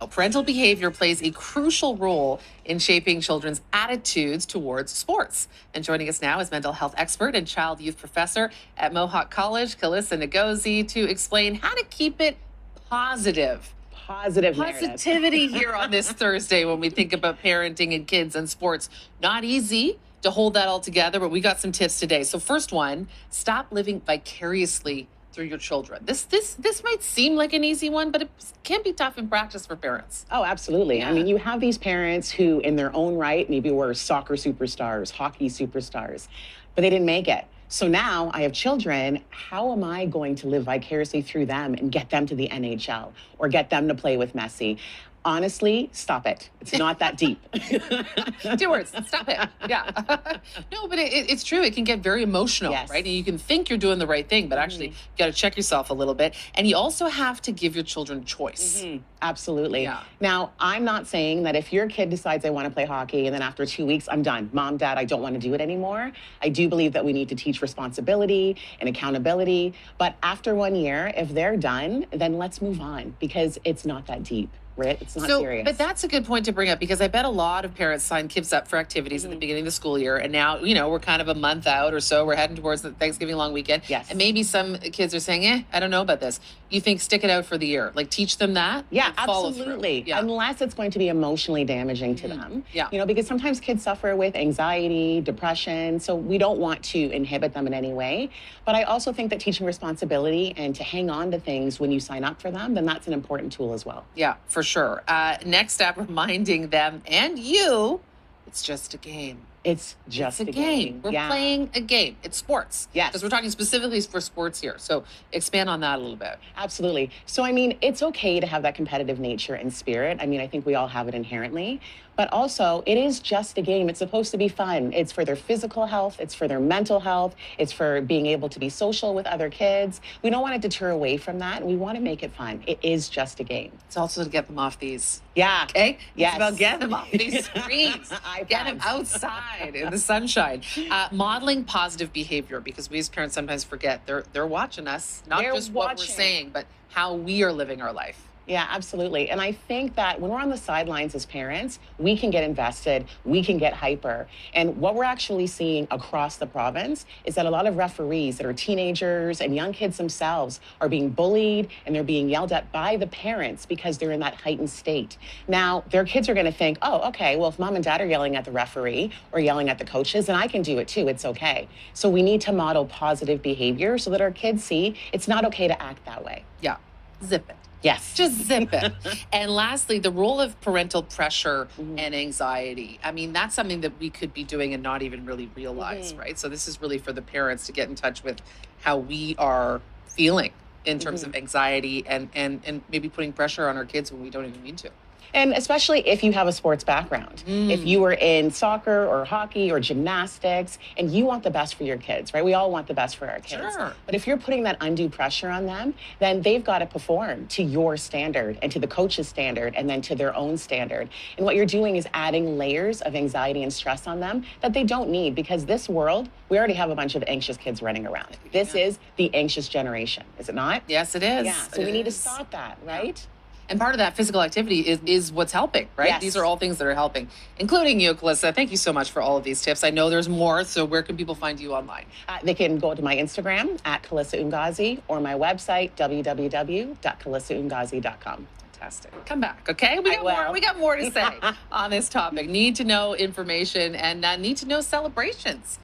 Parental behavior plays a crucial role in shaping children's attitudes towards sports. And joining us now is mental health expert and child youth professor at Mohawk College, Calissa Ngozi, to explain how to keep it positive. Positivity here on this Thursday when we think about parenting and kids and sports. Not easy to hold that all together, but we got some tips today. So first one, stop living vicariously through your children. This might seem like an easy one, but it can be tough in practice for parents. Oh, absolutely. Yeah. I mean, you have these parents who, in their own right, maybe were soccer superstars, hockey superstars, but they didn't make it. So now I have children. How am I going to live vicariously through them and get them to the NHL or get them to play with Messi? Honestly, stop it. It's not that deep. 2 words, stop it. Yeah. No, but it's true. It can get very emotional, Yes. right? And you can think you're doing the right thing, but actually you got to check yourself a little bit. And you also have to give your children choice. Absolutely. Yeah. Now, I'm not saying that if your kid decides they want to play hockey and then after 2 weeks, I'm done. Mom, dad, I don't want to do it anymore. I do believe that we need to teach responsibility and accountability. But after 1 year, if they're done, then let's move on because it's not that deep. It's not serious. But that's a good point to bring up because I bet a lot of parents sign kids up for activities at the beginning of the school year. And now, we're kind of a month out or so. We're heading towards the Thanksgiving long weekend. Yes. And maybe some kids are saying, I don't know about this. You think stick it out for the year, like teach them that? Yeah, follow absolutely. through. Yeah. Unless it's going to be emotionally damaging to them. Yeah. Because sometimes kids suffer with anxiety, depression. So we don't want to inhibit them in any way. But I also think that teaching responsibility and to hang on to things when you sign up for them, then that's an important tool as well. Yeah, for sure. Next step, reminding them and you, it's just a game. It's just a game. We're playing a game. It's sports. Yes. Because we're talking specifically for sports here. So expand on that a little bit. Absolutely. So, I mean, it's okay to have that competitive nature and spirit. I mean, I think we all have it inherently. But also, it is just a game. It's supposed to be fun. It's for their physical health. It's for their mental health. It's for being able to be social with other kids. We don't want to deter away from that. We want to make it fun. It is just a game. It's also to get them off these. Yeah. Okay? Yes. It's about getting them off these screens. Get them iPads. outside in the sunshine. Modeling positive behavior, because we as parents sometimes forget they're watching us, not just what we're saying, but how we are living our life. Yeah, absolutely. And I think that when we're on the sidelines as parents, we can get invested, we can get hyper. And what we're actually seeing across the province is that a lot of referees that are teenagers and young kids themselves are being bullied and they're being yelled at by the parents because they're in that heightened state. Now, their kids are going to think, oh, okay, well, if mom and dad are yelling at the referee or yelling at the coaches, then I can do it too. It's okay. So we need to model positive behavior so that our kids see it's not okay to act that way. Yeah. Zip it. Yes. Just zip it. And lastly, the role of parental pressure and anxiety. I mean, that's something that we could be doing and not even really realize, right? So this is really for the parents to get in touch with how we are feeling in terms of anxiety and maybe putting pressure on our kids when we don't even mean to. And especially if you have a sports background, if you were in soccer or hockey or gymnastics and you want the best for your kids, right? We all want the best for our kids. Sure. But if you're putting that undue pressure on them, then they've got to perform to your standard and to the coach's standard and then to their own standard. And what you're doing is adding layers of anxiety and stress on them that they don't need because this world, we already have a bunch of anxious kids running around. This is the anxious generation, is it not? Yes, it is. Yeah, so we need to stop that, right? And part of that physical activity is what's helping, right? Yes. These are all things that are helping, including you, Calissa. Thank you so much for all of these tips. I know there's more, so where can people find you online? They can go to my Instagram at Calissa Ngozi or my website, www.calissaungazi.com. Fantastic. Come back, okay? We got more to say on this topic. Need to know information and need to know celebrations.